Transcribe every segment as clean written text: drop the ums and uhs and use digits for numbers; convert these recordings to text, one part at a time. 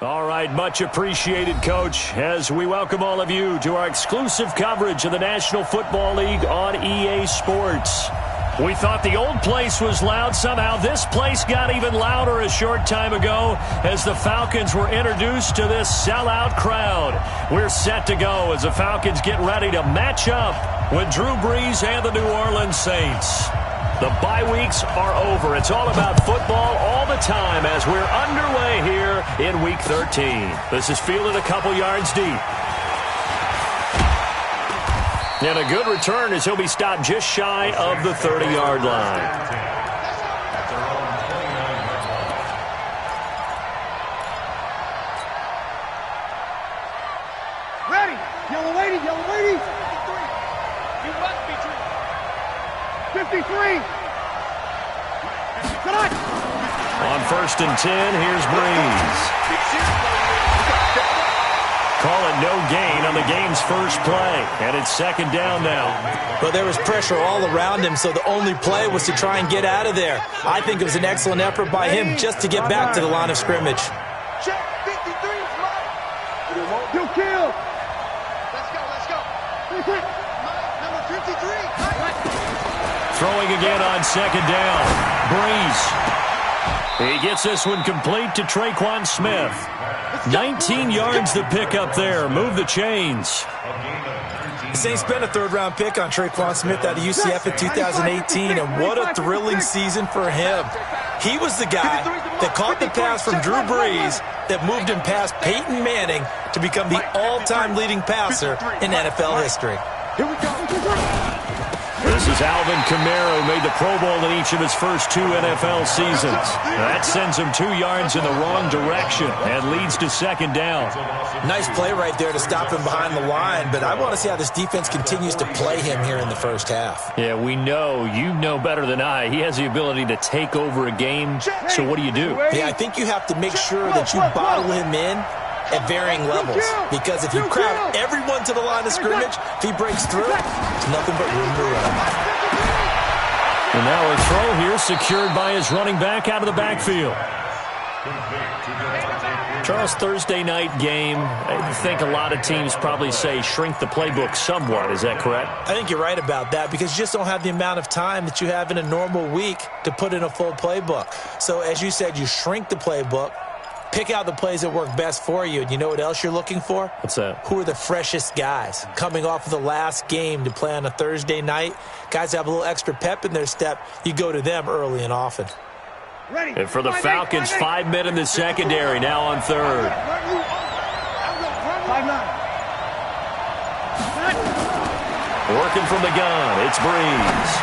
All right, much appreciated, Coach, as we welcome all of you to our exclusive coverage of the National Football League on EA Sports. We thought the old place was loud. Somehow this place got even louder a short time ago as the Falcons were introduced to this sellout crowd. We're set to go as the Falcons get ready to match up with Drew Brees and the New Orleans Saints. The bye weeks are over. It's all about football all the time as we're underway here in Week 13. This is fielded a couple yards deep. And a good return as he'll be stopped just shy of the 30-yard line. Ready. Yellow lady, yellow lady. 53. On 1st and 10, here's Brees. Call it no gain on the game's first play, and it's 2nd down now. Well, there was pressure all around him, so the only play was to try and get out of there. I think it was an excellent effort by him just to get back to the line of scrimmage. Check 53. You kill. Let's go. Number 53. Throwing again on 2nd down. Brees. He gets this one complete to Tre'Quan Smith. 19 yards to pick up there. Move the chains. The Saints spent a 3rd-round pick on Tre'Quan Smith out of UCF in 2018, and what a thrilling season for him. He was the guy that caught the pass from Drew Brees that moved him past Peyton Manning to become the all-time leading passer in NFL history. Here we go. This is Alvin Kamara, who made the Pro Bowl in each of his first 2 NFL seasons. That sends him 2 yards in the wrong direction and leads to 2nd down. Nice play right there to stop him behind the line, but I want to see how this defense continues to play him here in the first half. Yeah, we know. You know better than I. He has the ability to take over a game, so what do you do? Yeah, I think you have to make sure that you bottle him in at varying levels, because if you crowd everyone to the line of scrimmage, if he breaks through, it's nothing but room to run. And now a throw here secured by his running back out of the backfield. Charles, Thursday night game, I think a lot of teams probably say shrink the playbook somewhat. Is that correct? I think you're right about that, because you just don't have the amount of time that you have in a normal week to put in a full playbook. So as you said, you shrink the playbook, pick out the plays that work best for you, and you know what else you're looking for? What's that? Who are the freshest guys coming off of the last game to play on a Thursday night? Guys that have a little extra pep in their step, you go to them early and often. And for the Falcons, 5 men in the secondary, now on 3rd. Working from the gun, it's Brees.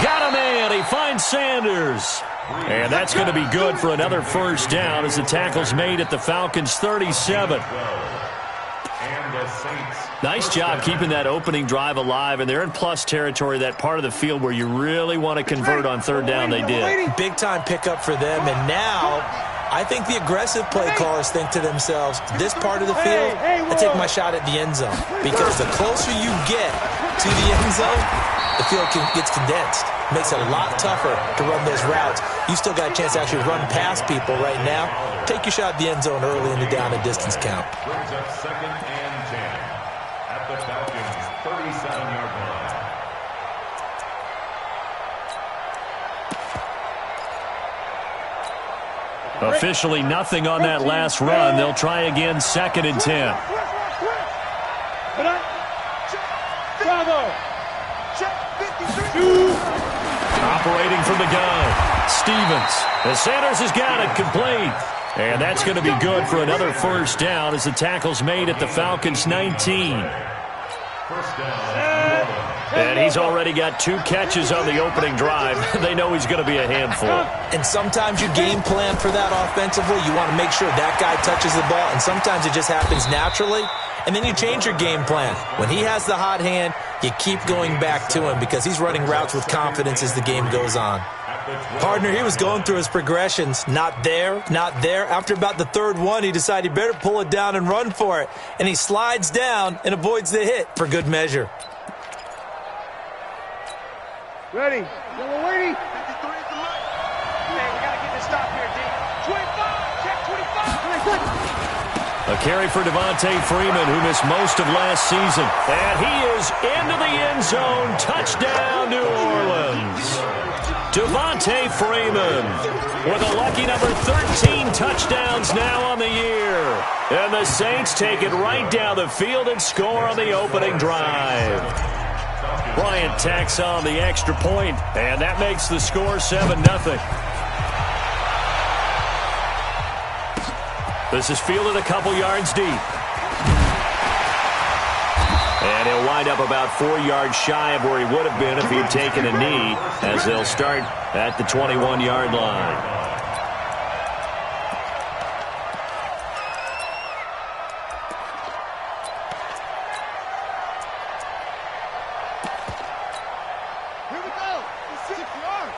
Got a man, he finds Sanders. And that's going to be good for another 1st down as the tackle's made at the Falcons' 37. Nice job keeping that opening drive alive, and they're in plus territory, that part of the field where you really want to convert on 3rd down. They did. Big-time pickup for them, and now I think the aggressive play callers think to themselves, this part of the field, I take my shot at the end zone, because the closer you get to the end zone, the field gets condensed. Makes it a lot tougher to run those routes. You still got a chance to actually run past people right now. Take your shot at the end zone early in the down and distance count. Brings up 2nd and 10 at the Falcons' 37-yard line. Officially nothing on that last run. They'll try again, 2nd and 10. Bravo. Check 53. Operating from the gun, Stevens. And Sanders has got it complete. And that's going to be good for another 1st down as the tackle's made at the Falcons' 19. And he's already got 2 catches on the opening drive. They know he's going to be a handful. And sometimes you game plan for that offensively. You want to make sure that guy touches the ball, and sometimes it just happens naturally. And then you change your game plan. When he has the hot hand, you keep going back to him because he's running routes with confidence as the game goes on. Partner, he was going through his progressions. Not there, not there. After about the 3rd one, he decided he better pull it down and run for it. And he slides down and avoids the hit for good measure. Ready. Yellow lady. 53 at the line. Man, we got to get this stop here, D. 25. Check 25. A carry for Devontae Freeman, who missed most of last season. And he is into the end zone. Touchdown, New Orleans. Devontae Freeman with a lucky number 13 touchdowns now on the year. And the Saints take it right down the field and score on the opening drive. Bryant tacks on the extra point, and that makes the score 7-0. This is fielded a couple yards deep. And he'll wind up about 4 yards shy of where he would have been if he'd taken a knee, as they'll start at the 21-yard line. Here we go. 6 yards.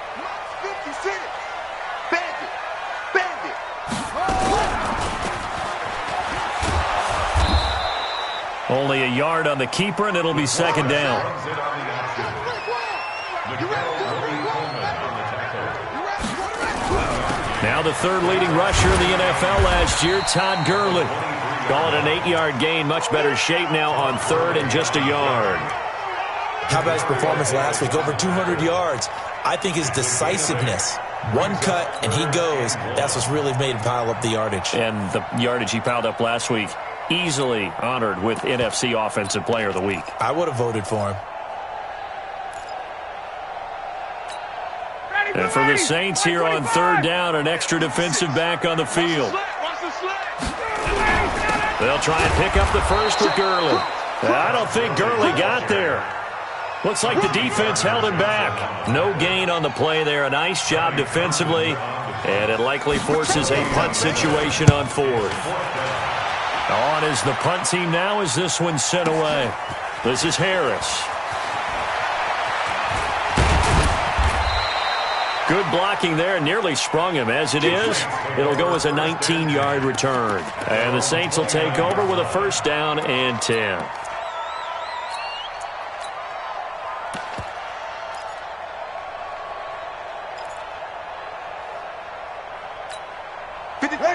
56. Bandit. Bandit. Only a yard on the keeper, and it'll be second down. Now the third leading rusher in the NFL last year, Todd Gurley. Calling an 8-yard gain, much better shape now on third and just a yard. How about his performance last week? Over 200 yards. I think his decisiveness, one cut and he goes, that's what's really made him pile up the yardage. And the yardage he piled up last week, easily honored with NFC Offensive Player of the Week. I would have voted for him. And for the Saints here on third down, an extra defensive back on the field. They'll try and pick up the first with Gurley. I don't think Gurley got there. Looks like the defense held him back. No gain on the play there. A nice job defensively. And it likely forces a punt situation on fourth. On is the punt team now as this one's sent away. This is Harris. Good blocking there. Nearly sprung him. As it is, it'll go as a 19-yard return. And the Saints will take over with a first down and 10.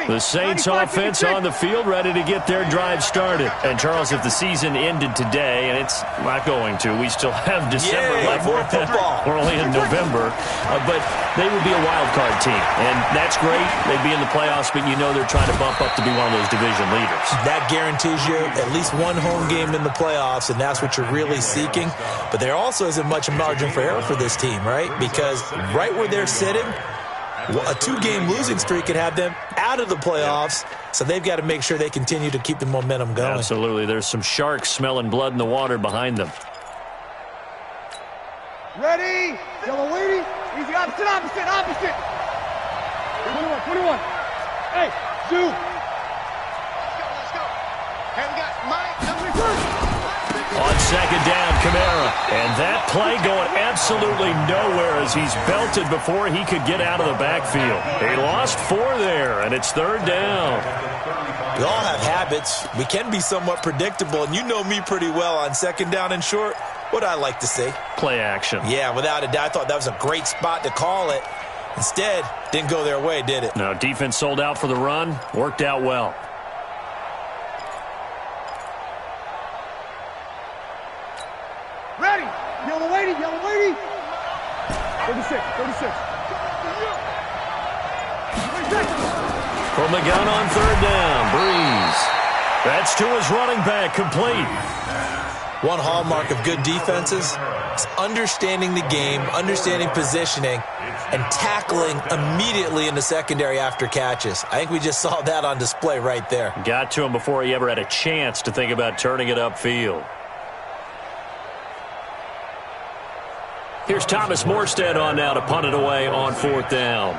The Saints offense on the field, ready to get their drive started. And Charles, if the season ended today, and it's not going to, we still have December left. More football. We're only in November, but they would be a wild card team, and that's great. They'd be in the playoffs, but you know they're trying to bump up to be one of those division leaders. That guarantees you at least one home game in the playoffs, and that's what you're really seeking. But there also isn't much margin for error for this team, right? Because right where they're sitting, a 2-game losing streak could have them out of the playoffs, so they've got to make sure they continue to keep the momentum going. Absolutely. There's some sharks smelling blood in the water behind them. Ready? Yellow lady. Easy, opposite. 21. Hey, Sue. Let's go. Hey, we got Mike. On second down, Kamara. And that play going absolutely nowhere as he's belted before he could get out of the backfield. He lost 4 there, and it's third down. We all have habits. We can be somewhat predictable, and you know me pretty well on second down and short. What I like to see? Play action. Yeah, without a doubt. I thought that was a great spot to call it. Instead, didn't go their way, did it? No, defense sold out for the run. Worked out well. Ready? Yellow lady. 36. From the gun on third down, Breeze. That's to his running back, complete. One hallmark of good defenses is understanding the game, understanding positioning, and tackling immediately in the secondary after catches. I think we just saw that on display right there. Got to him before he ever had a chance to think about turning it upfield. Here's Thomas Morstead on now to punt it away on fourth down.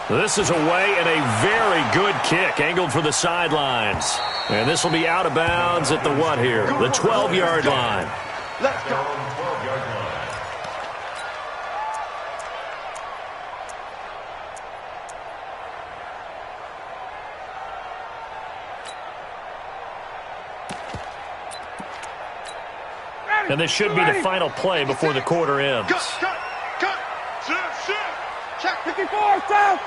This is away and a very good kick, angled for the sidelines. And this will be out of bounds at the what here? The 12-yard line. Let's go. And this should be the final play before the quarter ends. Cut. Check 54, south.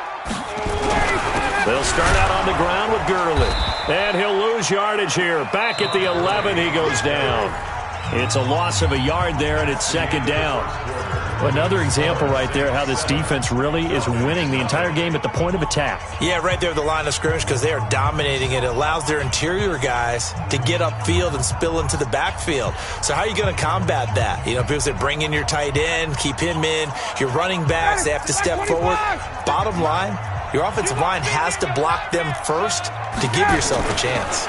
They'll start out on the ground with Gurley. And he'll lose yardage here. Back at the 11, he goes down. It's a loss of a yard there, and it's second down. Another example right there how this defense really is winning the entire game at the point of attack. Yeah, right there at the line of scrimmage because they are dominating it. It allows their interior guys to get upfield and spill into the backfield. So how are you going to combat that? You know, people say bring in your tight end, keep him in. Your running backs, they have to step forward. Bottom line, your offensive line has to block them first to give yourself a chance.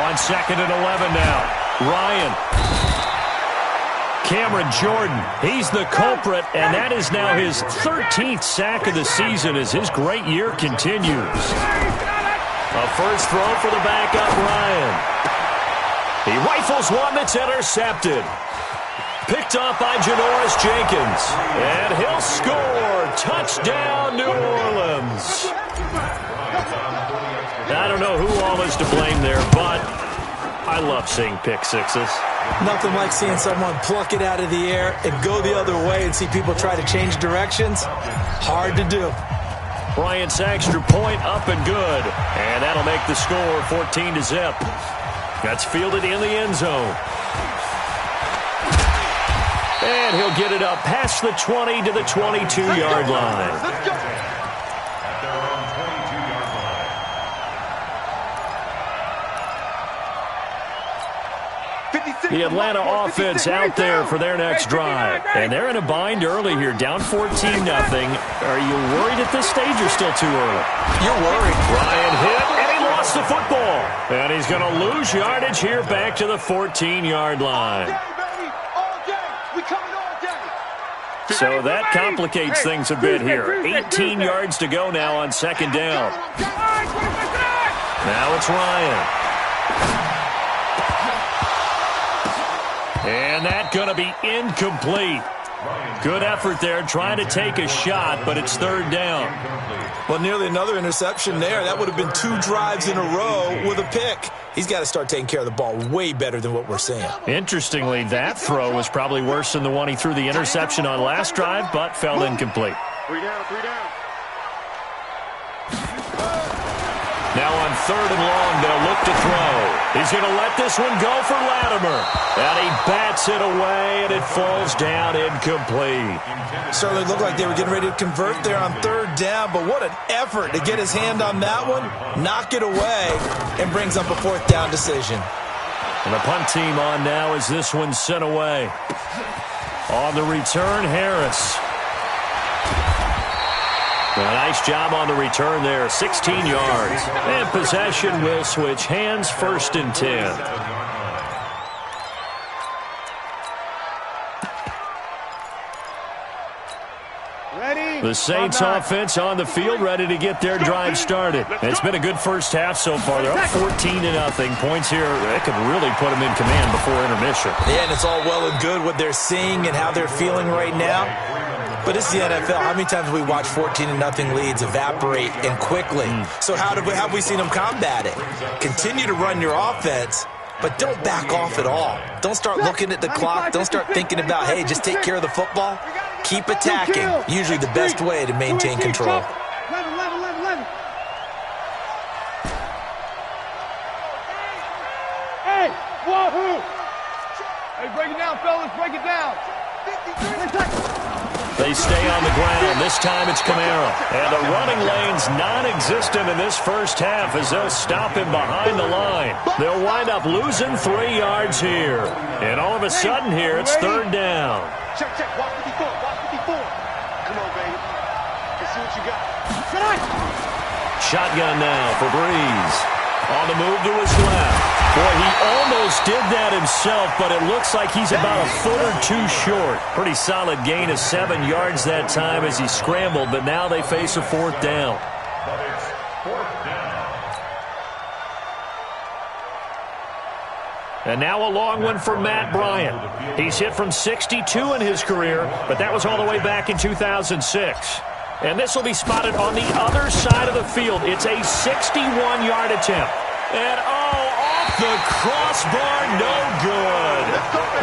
On second and 11 now. Ryan. Cameron Jordan, he's the culprit, and that is now his 13th sack of the season as his great year continues. A first throw for the backup, Ryan. He rifles one that's intercepted. Picked off by Janoris Jenkins, and he'll score. Touchdown, New Orleans. I don't know who all is to blame there, but I love seeing pick sixes. Nothing like seeing someone pluck it out of the air and go the other way and see people try to change directions. Hard to do. Bryant's extra point up and good. And that'll make the score 14-0. That's fielded in the end zone. And he'll get it up past the 20 to the 22-yard line. Let's go. The Atlanta offense out there for their next drive. And they're in a bind early here, down 14-0. Are you worried at this stage or still too early? You're worried. Ryan hit, and he lost the football. And he's going to lose yardage here back to the 14-yard line. So that complicates things a bit here. 18 yards to go now on second down. Now it's Ryan. And that's going to be incomplete. Good effort there trying to take a shot, but it's third down. Well, nearly another interception there. That would have been 2 drives in a row with a pick. He's got to start taking care of the ball way better than what we're seeing. Interestingly, that throw was probably worse than the one he threw the interception on last drive, but fell incomplete. 3 down. Now on third and long, they'll look to throw. He's going to let this one go for Latimer. And he bats it away, and it falls down incomplete. Certainly looked like they were getting ready to convert there on third down, but what an effort to get his hand on that one, knock it away, and brings up a fourth down decision. And the punt team on now as this one's sent away. On the return, Harris. A nice job on the return there, 16 yards. And possession will switch hands, first and 10. The Saints offense on the field ready to get their drive started. It's been a good first half so far. They're up 14-0. Points here, that could really put them in command before intermission. Yeah, and it's all well and good what they're seeing and how they're feeling right now. But it's the NFL. How many times have we watched 14-0 leads evaporate and quickly? So how have we seen them combat it? Continue to run your offense, but don't back off at all. Don't start looking at the clock. Don't start thinking about, hey, just take care of the football. Keep attacking. Usually the best way to maintain control. 11. Hey, wahoo! Hey, break it down, fellas. Break it down. They stay on the ground. This time it's Kamara. And the running lane's non-existent in this first half as they'll stop him behind the line. They'll wind up losing 3 yards here. And all of a sudden here, it's third down. Check. Watch 54. Come on, baby. Let's see what you got. Shotgun now for Breeze. On the move to his left. Boy, he almost did that himself, but it looks like he's about a foot or two short. Pretty solid gain of 7 yards that time as he scrambled, but now they face a fourth down. But it's fourth down. And now a long one for Matt Bryant. He's hit from 62 in his career, but that was all the way back in 2006. And this will be spotted on the other side of the field. It's a 61-yard attempt. And, off The crossbar, no good.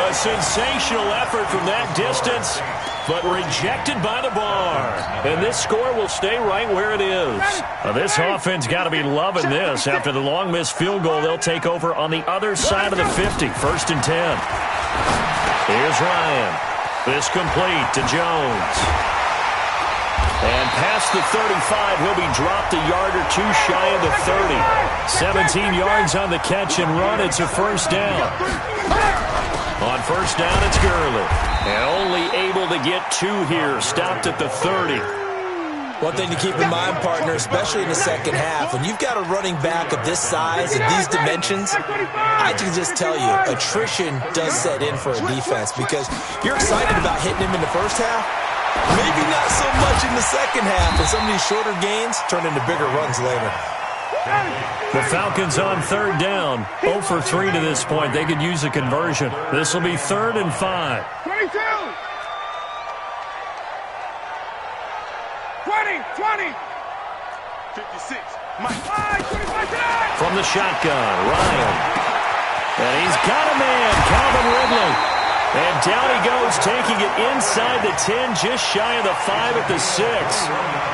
A sensational effort from that distance, but rejected by the bar. And this score will stay right where it is. This offense got to be loving this. After the long missed field goal, they'll take over on the other side of the 50, 1st and 10. Here's Ryan. This complete to Jones. And past the 35, he'll be dropped a yard or two shy of the 30. 17 yards on the catch and run. It's a first down. On first down, it's Gurley. And only able to get 2 here. Stopped at the 30. One thing to keep in mind, partner, especially in the second half, when you've got a running back of this size and these dimensions, I can just tell you, attrition does set in for a defense because you're excited about hitting him in the first half. Maybe not so much in the second half, and some of these shorter gains turn into bigger runs later. The Falcons on 3rd down. 0 for 3 to this point. They could use a conversion. This will be 3rd and 5. 22! 20! 56. Mike. 25. From the shotgun, Ryan. And he's got a man, Calvin Ridley. And down he goes, taking it inside the 10, just shy of the 5 at the 6.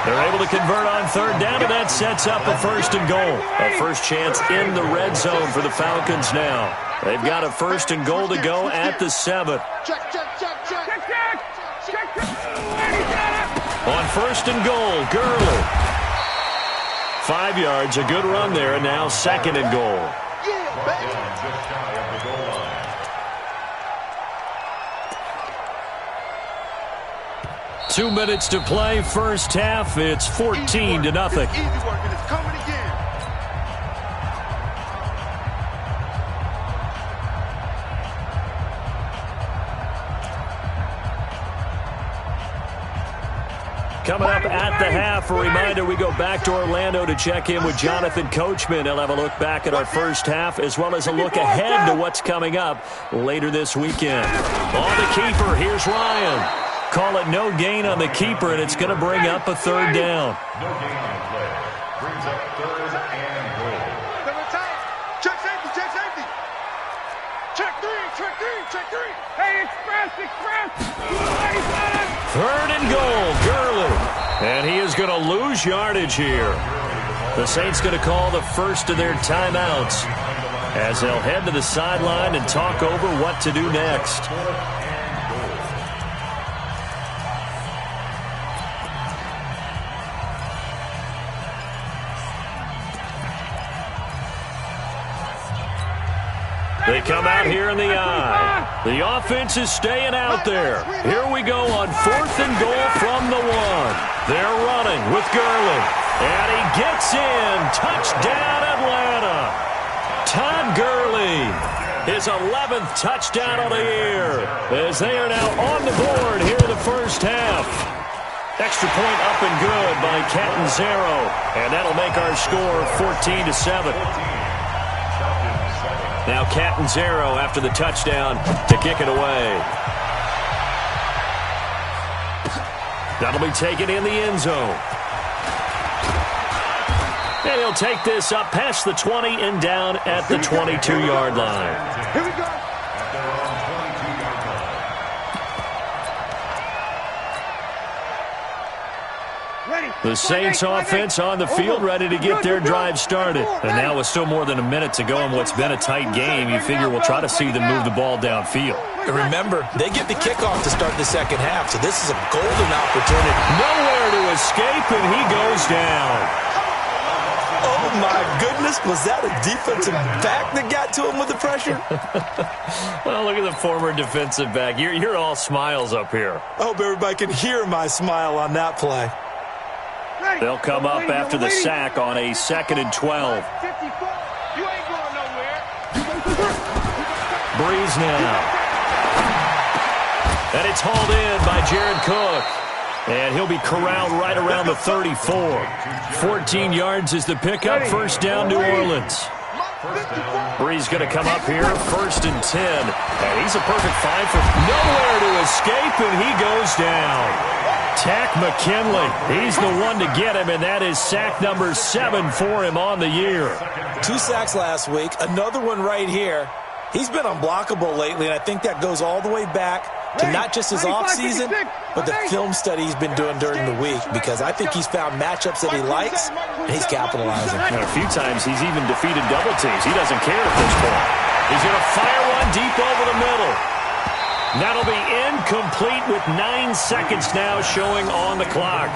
They're able to convert on 3rd down, and that sets up a 1st and goal. A first chance in the red zone for the Falcons now. They've got a 1st and goal to go at the 7. Check. On 1st and goal, Gurley. 5 yards, a good run there, and now 2nd and goal. Yeah, baby. 2 minutes to play, first half. It's 14-0. Easy work, and it's coming again. Coming up at the half, a reminder, we go back to Orlando to check in with Jonathan Coachman. He'll have a look back at our first half as well as a look ahead to what's coming up later this weekend. On the keeper, here's Ryan. Call it no gain on the keeper, and it's going to bring up a 3rd down. No gain on the play. Brings up 3rd and goal. Check safety. Check three. Hey, express. 3rd and goal, Gurley. And he is going to lose yardage here. The Saints going to call the first of their timeouts as they'll head to the sideline and talk over what to do next. They come out here in the eye. The offense is staying out there. Here we go on 4th and goal from the 1. They're running with Gurley. And he gets in. Touchdown, Atlanta. Todd Gurley. His 11th touchdown of the year. As they are now on the board here in the first half. Extra point up and good by Catanzaro. And that'll make our score 14-7. Now Catanzaro after the touchdown to kick it away. That'll be taken in the end zone. And he'll take this up past the 20 and down at the 22-yard line. Here we go. The Saints offense on the field ready to get their drive started. And now with still more than a minute to go in what's been a tight game, you figure we'll try to see them move the ball downfield. And remember, they get the kickoff to start the second half, so this is a golden opportunity. Nowhere to escape, and he goes down. Oh, my goodness. Was that a defensive back that got to him with the pressure? Well, look at the former defensive back. You're all smiles up here. I hope everybody can hear my smile on that play. They'll come up after the sack on a 2nd and 12. You ain't going nowhere. Breeze now. And it's hauled in by Jared Cook. And he'll be corralled right around the 34. 14 yards is the pickup. First down, New Orleans. Breeze going to come up here, 1st and 10. And he's a perfect find for nowhere to escape, and he goes down. Tack McKinley. He's the one to get him, and that is sack number 7 for him on the year. 2 sacks last week, another one right here. He's been unblockable lately, and I think that goes all the way back to not just his offseason, but the film study he's been doing during the week, because I think he's found matchups that he likes, and he's capitalizing. And a few times he's even defeated double teams. He doesn't care at this point. He's going to fire one deep over the middle. That'll be incomplete with 9 seconds now showing on the clock.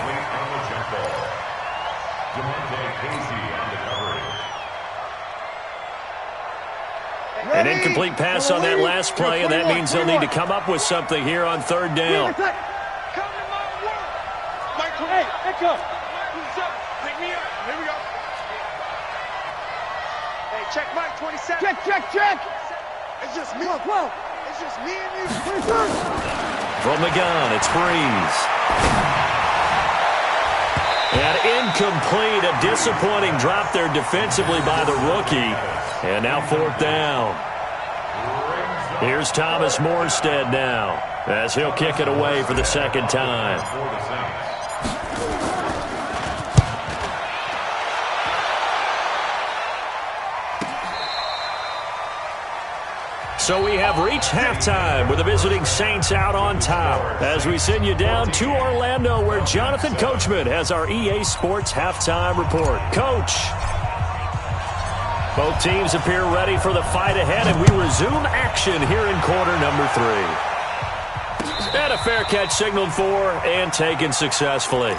An incomplete pass on that last play, and that means they'll need to come up with something here on 3rd down. Hey, echo. Pick me up. Here we go. Hey, check Mike, 27. Check. It's just me. Whoa. It's just me and you. From the gun, it's Breeze. And incomplete, a disappointing drop there defensively by the rookie. And now 4th down. Here's Thomas Morstead now, as he'll kick it away for the 2nd time. So we have reached halftime with the visiting Saints out on top as we send you down to Orlando, where Jonathan Coachman has our EA Sports halftime report. Coach. Both teams appear ready for the fight ahead, and we resume action here in quarter number 3. And a fair catch signaled for and taken successfully.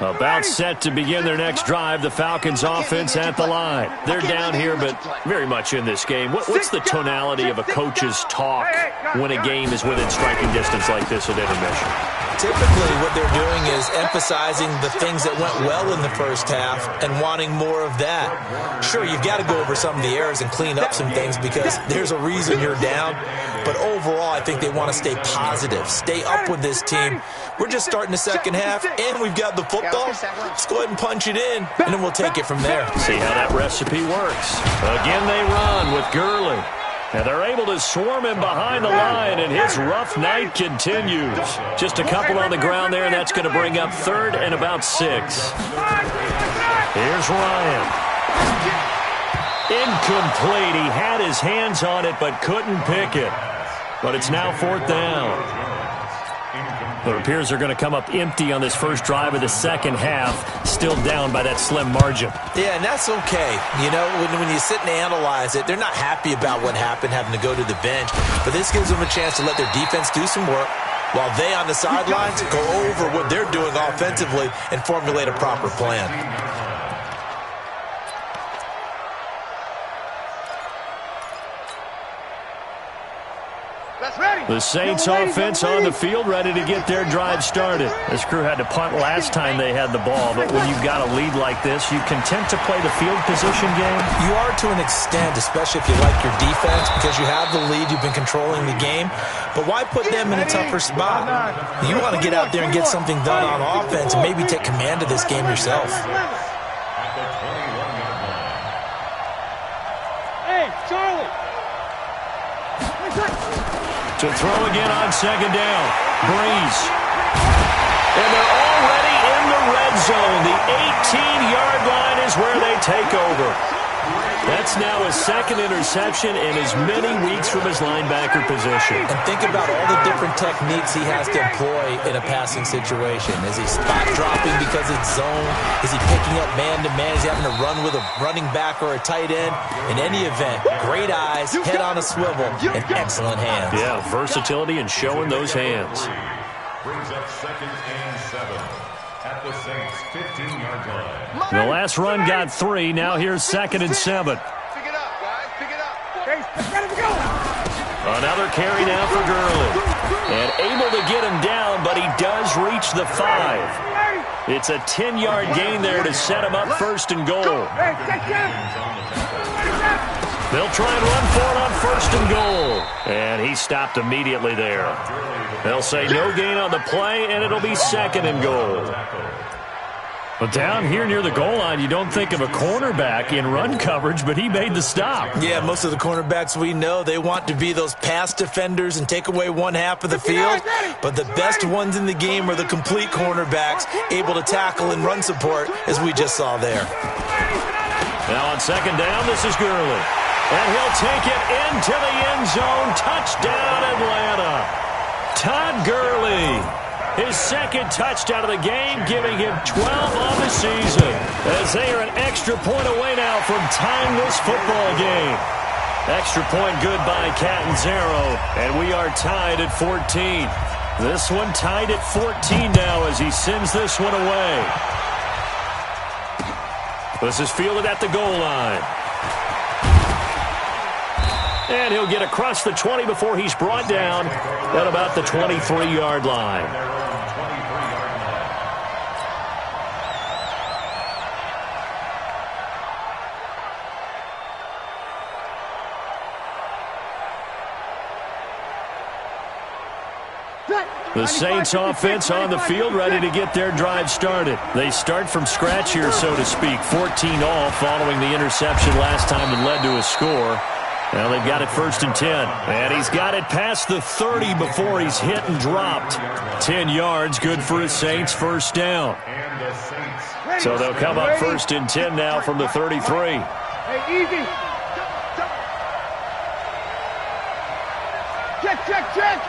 About set to begin their next drive, the Falcons offense at the line. They're down here, but very much in this game. What's the tonality of a coach's talk when a game is within striking distance like this at intermission? Typically, what they're doing is emphasizing the things that went well in the first half and wanting more of that. Sure, you've got to go over some of the errors and clean up some things because there's a reason you're down. But overall, I think they want to stay positive, stay up with this team. We're just starting the second half, and we've got the football. Let's go ahead and punch it in, and then we'll take it from there. See how that recipe works. Again, they run with Gurley. And they're able to swarm him behind the line, and his rough night continues. Just a couple on the ground there, and that's going to bring up 3rd and about 6. Here's Ryan. Incomplete. He had his hands on it but couldn't pick it. But it's now 4th down. It appears they're going to come up empty on this first drive of the second half, still down by that slim margin. Yeah, and that's okay. You know, when you sit and analyze it, they're not happy about what happened, having to go to the bench. But this gives them a chance to let their defense do some work while they on the sidelines go over what they're doing offensively and formulate a proper plan. The Saints offense on the field, ready to get their drive started. This crew had to punt last time they had the ball, but when you've got a lead like this, you content to play the field position game? You are to an extent, especially if you like your defense, because you have the lead, you've been controlling the game. But why put them in a tougher spot? You want to get out there and get something done on offense and maybe take command of this game yourself. Hey, Charlie! To throw again on 2nd down. Breeze. And they're already in the red zone. The 18-yard line is where they take over. That's now his 2nd interception in as many weeks from his linebacker position. And think about all the different techniques he has to employ in a passing situation. Is he spot dropping because it's zone? Is he picking up man-to-man? Is he having to run with a running back or a tight end? In any event, great eyes, head on a swivel, and excellent hands. Yeah, versatility and showing those hands. Brings up 2nd and 7 at the Saints' 15-yard line. The last run got 3. Now here's 2nd and 7. Pick it up, guys. Pick it up. Let's go. Another carry now for Gurley. And able to get him down, but he does reach the 5. It's a 10-yard gain there to set him up 1st and goal. They'll try and run for it on 1st and goal. And he stopped immediately there. They'll say no gain on the play, and it'll be 2nd and goal. But down here near the goal line, you don't think of a cornerback in run coverage, but he made the stop. Yeah, most of the cornerbacks we know, they want to be those pass defenders and take away one half of the field. But the best ones in the game are the complete cornerbacks, able to tackle and run support, as we just saw there. Now on second down, this is Gurley. And he'll take it into the end zone. Touchdown, Atlanta. Todd Gurley. His second touchdown of the game, giving him 12 on the season, as they are an extra point away now from tying this football game. Extra point good by Catanzaro, and we are tied at 14. This one tied at 14 now as he sends this one away. This is fielded at the goal line. And he'll get across the 20 before he's brought down at about the 23-yard line. The Saints offense on the field, ready to get their drive started. They start from scratch here, so to speak. 14 all following the interception last time that led to a score. Now they've got it 1st and 10. And he's got it past the 30 before he's hit and dropped. 10 yards, good for his Saints, first down. So they'll come up 1st and 10 now from the 33. Hey, easy. Check.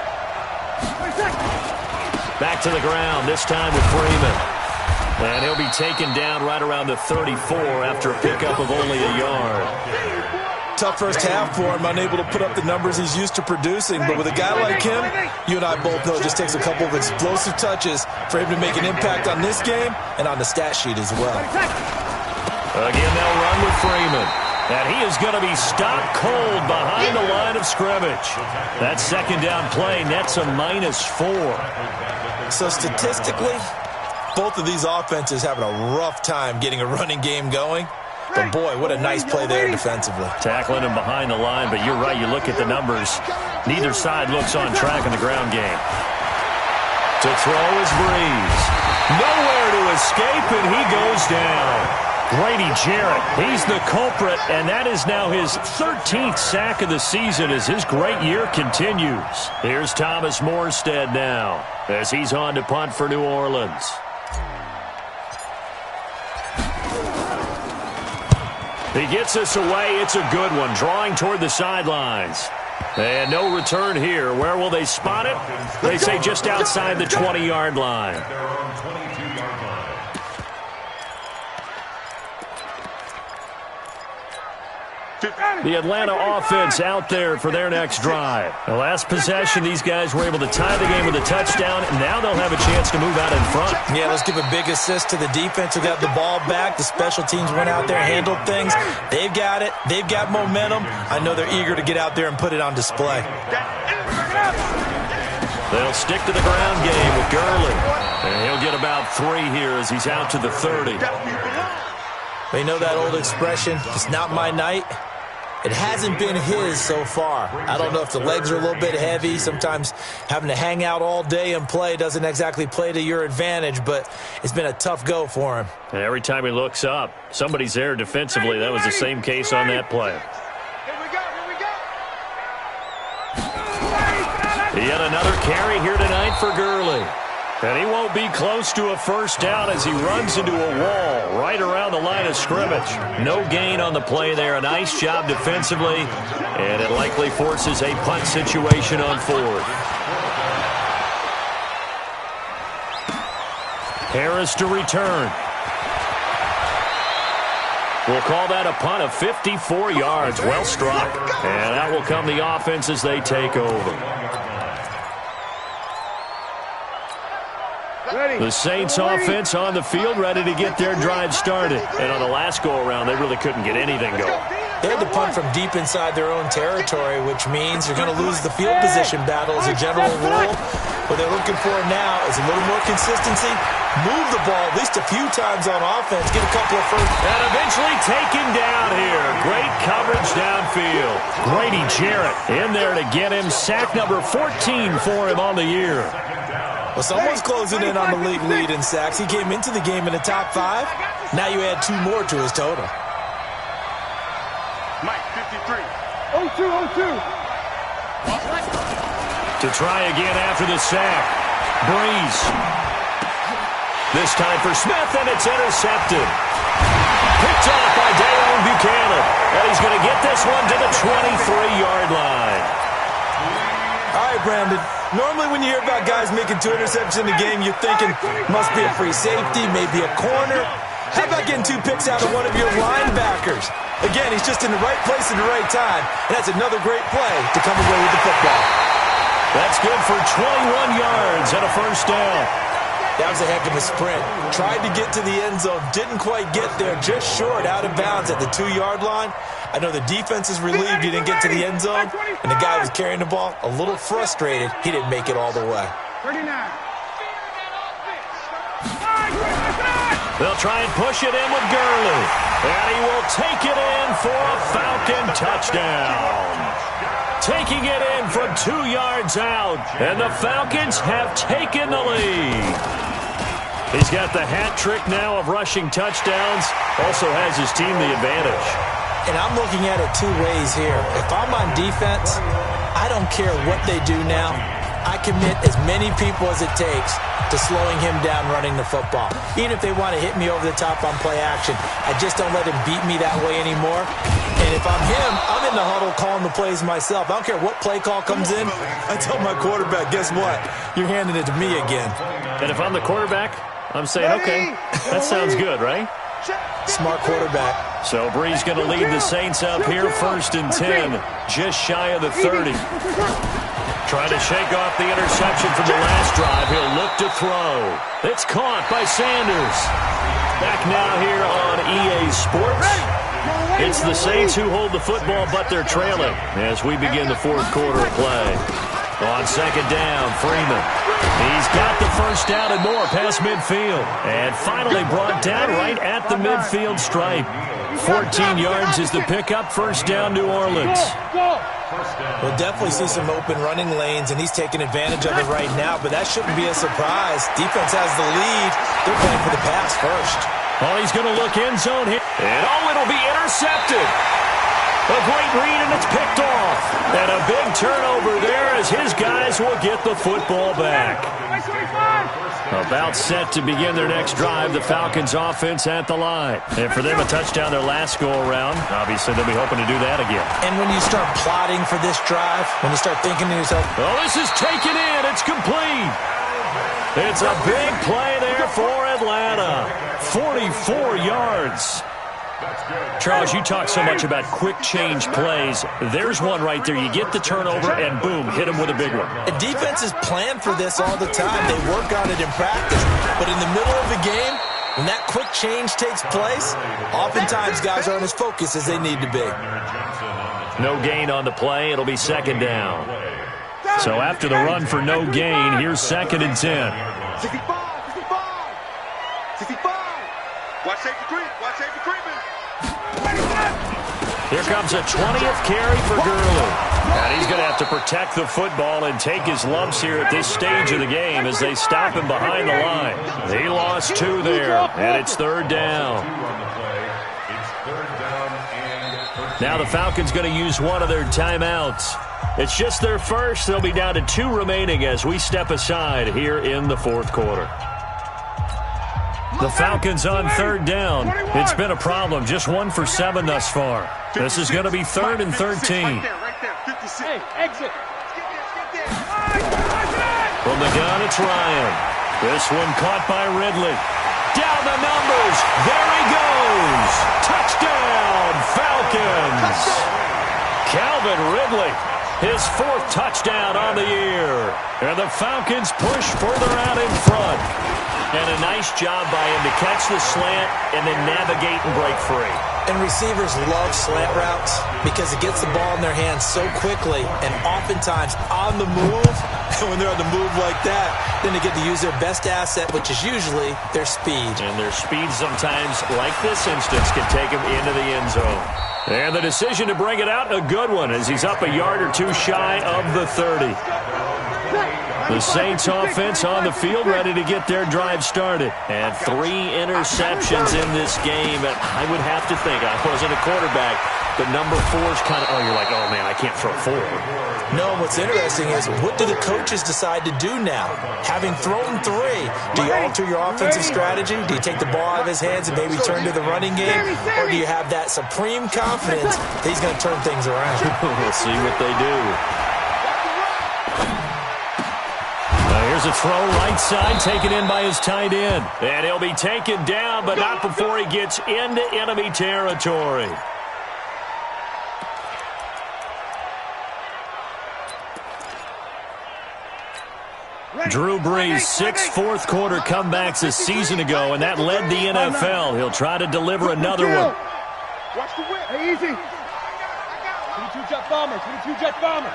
Back to the ground, this time with Freeman. And he'll be taken down right around the 34 after a pickup of only a yard. Tough first half for him, unable to put up the numbers he's used to producing. But with a guy like him, you and I both know it just takes a couple of explosive touches for him to make an impact on this game and on the stat sheet as well. Again, they'll run with Freeman. And he is going to be stopped cold behind the line of scrimmage. That second down play nets a -4. So statistically, both of these offenses having a rough time getting a running game going. But boy, what a nice play there defensively. Tackling him behind the line, but you're right, you look at the numbers. Neither side looks on track in the ground game. To throw is Breeze. Nowhere to escape, and he goes down. Grady Jarrett, he's the culprit, and that is now his 13th sack of the season as his great year continues. Here's Thomas Morstead now as he's on to punt for New Orleans. He gets us away. It's a good one, drawing toward the sidelines. And no return here. Where will they spot it? They say just outside the 20-yard line. The Atlanta offense out there for their next drive. The last possession, these guys were able to tie the game with a touchdown, and now they'll have a chance to move out in front. Yeah, let's give a big assist to the defense who got the ball back. The special teams went out there, handled things. They've got it. They've got momentum. I know they're eager to get out there and put it on display. They'll stick to the ground game with Gurley. And he'll get about 3 here as he's out to the 30. They know that old expression, it's not my night. It hasn't been his so far. I don't know if the legs are a little bit heavy. Sometimes having to hang out all day and play doesn't exactly play to your advantage, but it's been a tough go for him. And every time he looks up, somebody's there defensively. That was the same case on that play. Here we go. Yet another carry here tonight for Gurley. And he won't be close to a first down as he runs into a wall right around the line of scrimmage. No gain on the play there. A nice job defensively. And it likely forces a punt situation on 4th. Harris to return. We'll call that a punt of 54 yards. Well struck. And out will come the offense as they take over. The Saints offense on the field, ready to get their drive started. And on the last go-around, they really couldn't get anything going. They had to punt from deep inside their own territory, which means you're going to lose the field position battle as a general rule. What they're looking for now is a little more consistency. Move the ball at least a few times on offense. Get a couple of first. And eventually taken down here. Great coverage downfield. Grady Jarrett in there to get him. Sack number 14 for him on the year. Well, someone's closing in on the league lead in sacks. He came into the game in the top 5. Now you add 2 more to his total. Mike, 53. 0-2. To try again after the sack. Breeze. This time for Smith, and it's intercepted. Picked off by Dayon Buchanan. And he's going to get this one to the 23-yard line. All right, Brandon. Normally when you hear about guys making 2 interceptions in the game, you're thinking must be a free safety, maybe a corner. How about getting 2 picks out of one of your linebackers? Again, he's just in the right place at the right time. And that's another great play to come away with the football. That's good for 21 yards and a first down. That was a heck of a sprint. Tried to get to the end zone, didn't quite get there, just short, out of bounds at the 2-yard line. I know the defense is relieved he didn't get to the end zone, and the guy was carrying the ball a little frustrated. He didn't make it all the way. 39. They'll try and push it in with Gurley. And he will take it in for a Falcon touchdown. Taking it in from 2 yards out. And the Falcons have taken the lead. He's got the hat trick now of rushing touchdowns. Also has his team the advantage. And I'm looking at it 2 ways here. If I'm on defense, I don't care what they do now. I commit as many people as it takes to slowing him down running the football. Even if they want to hit me over the top on play action, I just don't let him beat me that way anymore. And if I'm him, I'm in the huddle calling the plays myself. I don't care what play call comes in. I tell my quarterback, guess what? You're handing it to me again. And if I'm the quarterback, I'm saying, okay, that sounds good, right? Smart quarterback. So Breeze going to lead the Saints up here, 1st and 10, just shy of the 30. Trying to shake off the interception from the last drive. He'll look to throw. It's caught by Sanders. Back now here on EA Sports. It's the Saints who hold the football, but they're trailing as we begin the 4th quarter of play. On 2nd down, Freeman. He's got the first down and more past midfield. And finally brought down right at the midfield stripe. 14 yards is the pickup. First down, New Orleans. We'll definitely see some open running lanes, and he's taking advantage of it right now, but that shouldn't be a surprise. Defense has the lead. They're playing for the pass first. Oh, he's going to look end zone here. And, it'll be intercepted. A great read, and it's picked off. And a big turnover there as his guys will get the football back. About set to begin their next drive, the Falcons offense at the line. And for them, a touchdown their last go-around. Obviously, they'll be hoping to do that again. And when you start plotting for this drive, when you start thinking to yourself, oh, this is taken in. It's complete. It's a big play there for Atlanta. 44 yards. Charles, you talk so much about quick change plays. There's one right there. You get the turnover, and boom, hit him with a big one. And defenses plan for this all the time. They work on it in practice. But in the middle of the game, when that quick change takes place, oftentimes guys aren't as focused as they need to be. No gain on the play. It'll be 2nd down. So after the run for no gain, here's 2nd and 10. 65. 65. Watch safety creep. Watch safety creeping. Here comes a 20th carry for Gurley. And he's going to have to protect the football and take his lumps here at this stage of the game as they stop him behind the line. He lost 2 there, and it's 3rd down. Now the Falcons going to use one of their timeouts. It's just their first. They'll be down to 2 remaining as we step aside here in the 4th quarter. The Falcons on 3rd down. It's been a problem. Just 1 for 7 thus far. This is going to be 3rd and 13. Right there. 56. Hey, exit. From the gun, it's Ryan. This one caught by Ridley. Down the numbers. There he goes. Touchdown, Falcons. Calvin Ridley, his 4th touchdown on the year. And the Falcons push further out in front. And a nice job by him to catch the slant and then navigate and break free. And receivers love slant routes because it gets the ball in their hands so quickly and oftentimes on the move. And when they're on the move like that, then they get to use their best asset, which is usually their speed. And their speed sometimes, like this instance, can take them into the end zone. And the decision to bring it out, a good one, as he's up a yard or 2 shy of the 30. The Saints offense on the field, ready to get their drive started. And 3 interceptions in this game. And I would have to think, I wasn't a quarterback, but number 4's kind of, you're like, oh, man, I can't throw 4. No, what's interesting is, what do the coaches decide to do now? Having thrown 3, do you alter your offensive strategy? Do you take the ball out of his hands and maybe turn to the running game? Or do you have that supreme confidence that he's going to turn things around? We'll see what they do. Here's a throw right side, taken in by his tight end. And he'll be taken down, but not before he gets into enemy territory. Drew Brees, 6 fourth-quarter comebacks a season ago, and that led the NFL. He'll try to deliver another one. Watch the whip. Hey, easy. 22 jet bomber. 22 jet bomber.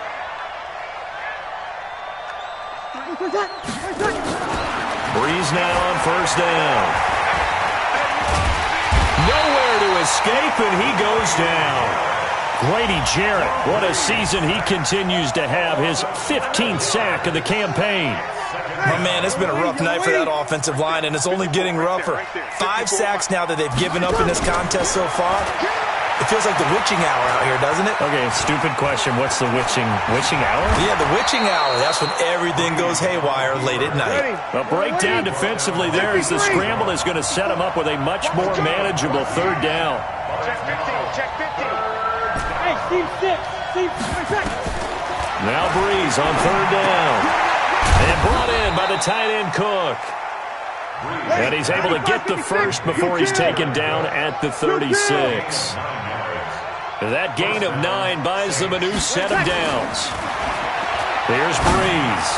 Brees now on first down. Nowhere to escape, and he goes down. Grady Jarrett, what a season he continues to have. His 15th sack of the campaign. My man, it's been a rough night for that offensive line, and it's only getting rougher. 5 sacks now that they've given up in this contest so far. It feels like the witching hour out here, doesn't it? Okay, stupid question. What's the witching hour? Yeah, the witching hour. That's when everything goes haywire late at night. A breakdown defensively there as the scramble is going to set him up with a much more manageable third down. Check 15. Check 15. Hey, Steve 6. Steve 6. Now Brees on third down. And brought in by the tight end Cook. And he's able to get the first before he's taken down at the 36. That gain of 9 buys them a new set of downs. Here's Brees.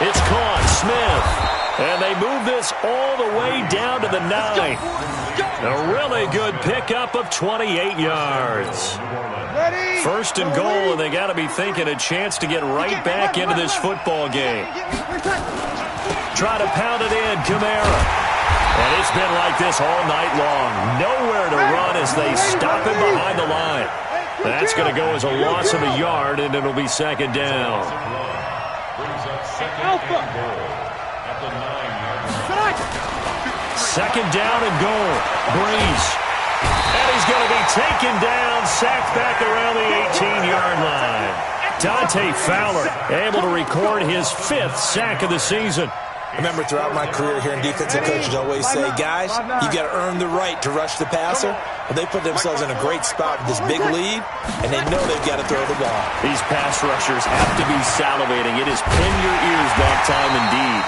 It's caught. Smith. And they move this all the way down to the 9. A really good pickup of 28 yards. First and goal, and they got to be thinking a chance to get right back into this football game. Try to pound it in, Kamara. And it's been like this all night long. Nowhere to run as they stop him behind the line. That's going to go as a loss of a yard, and it'll be second down. Second down and goal. Brees. And he's going to be taken down, sacked back around the 18-yard line. Dante Fowler able to record his 5th sack of the season. I remember throughout my career hearing defensive coaches always say, guys, you got to earn the right to rush the passer. Well, they put themselves in a great spot with this big lead, and they know they've got to throw the ball. These pass rushers have to be salivating. It is pin your ears back time indeed.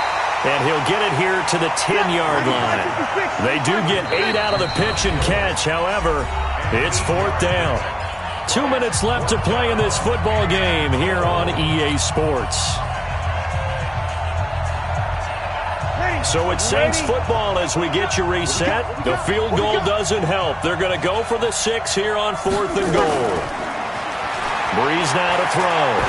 And he'll get it here to the 10-yard line. They do get 8 out of the pitch and catch. However, it's 4th down. 2 minutes left to play in this football game here on EA Sports. So it's Saints football as we get you reset. The field goal doesn't help. They're going to go for the 6 here on 4th and goal. Brees now to throw.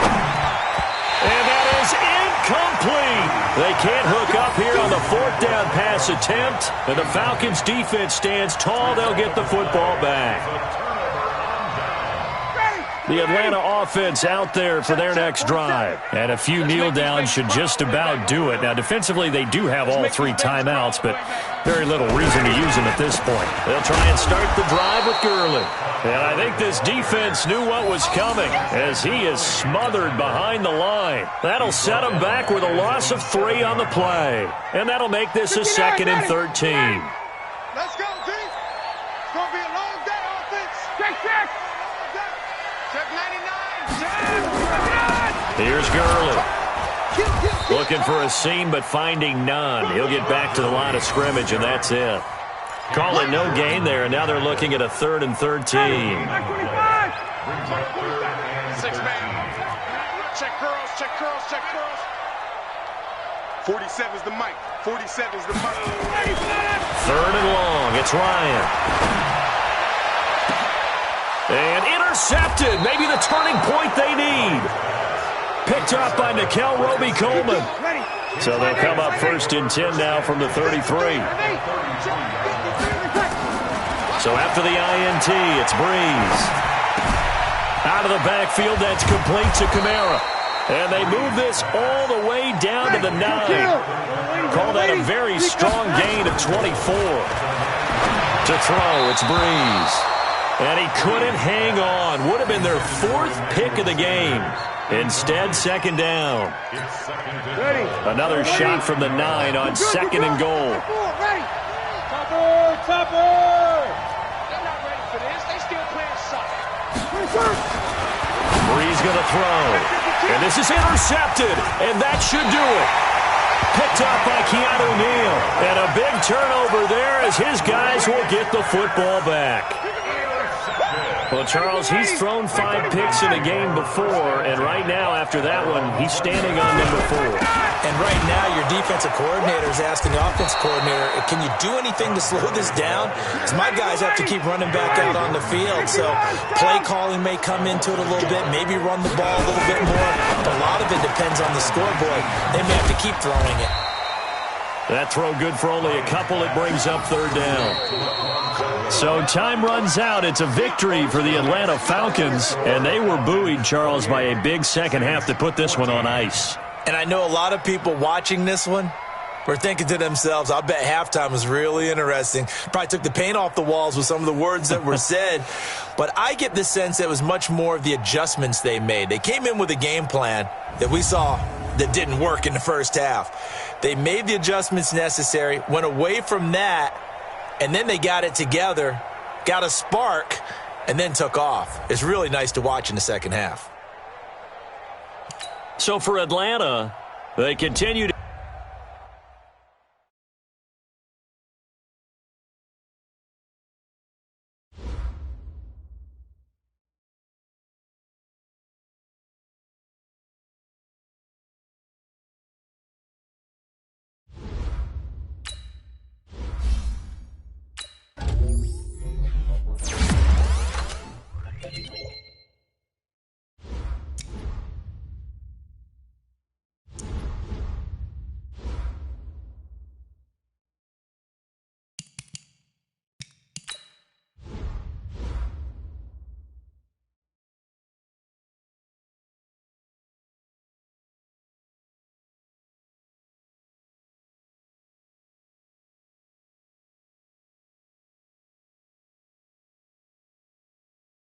And that is incomplete. They can't hook up here on the 4th down pass attempt. And the Falcons defense stands tall. They'll get the football back. The Atlanta offense out there for their next drive. And a few kneel downs should just about do it. Now, defensively, they do have all 3 timeouts, but very little reason to use them at this point. They'll try and start the drive with Gurley. And I think this defense knew what was coming as he is smothered behind the line. That'll set him back with a loss of 3 on the play. And that'll make this a 2nd and 13. Let's go, team. It's going to be a long day, offense. Check. Check 99. Here's Gurley. Looking for a seam, but finding none. He'll get back to the line of scrimmage, and that's it. Call it no gain there, and now they're looking at a 3rd and 13. 6 man. Check girls. 47's the mic. 47's the mic. 3rd and long. It's Ryan. And intercepted. Maybe the turning point they need. Picked up by Nickel Roby-Coleman. So they'll come up 1st and 10 now from the 33. So after the INT, it's Brees. Out of the backfield, that's complete to Kamara. And they move this all the way down to the 9. Call that a very strong gain of 24. To throw, it's Breeze. And he couldn't hang on. Would have been their 4th pick of the game. Instead, second down. Another shot from the 9 on 2nd and goal. They're not ready for this. They still playing soccer. Breeze going to throw. And this is intercepted. And that should do it. Picked up by Keanu Neal. And a big turnover there as his guys will get the football back. Well, Charles, he's thrown 5 picks in a game before, and right now, after that one, he's standing on number 4. And right now, your defensive coordinator is asking the offensive coordinator, can you do anything to slow this down? Because my guys have to keep running back out on the field, so play calling may come into it a little bit, maybe run the ball a little bit more, but a lot of it depends on the scoreboard. They may have to keep throwing it. That throw good for only a couple. It brings up 3rd down. So time runs out. It's a victory for the Atlanta Falcons, and they were buoyed, Charles, by a big second half to put this one on ice. And I know a lot of people watching this one were thinking to themselves, I bet halftime was really interesting. Probably took the paint off the walls with some of the words that were said. But I get the sense that it was much more of the adjustments they made. They came in with a game plan that we saw that didn't work in the first half. They made the adjustments necessary, went away from that, and then they got it together, got a spark, and then took off. It's really nice to watch in the second half. So for Atlanta, they continue to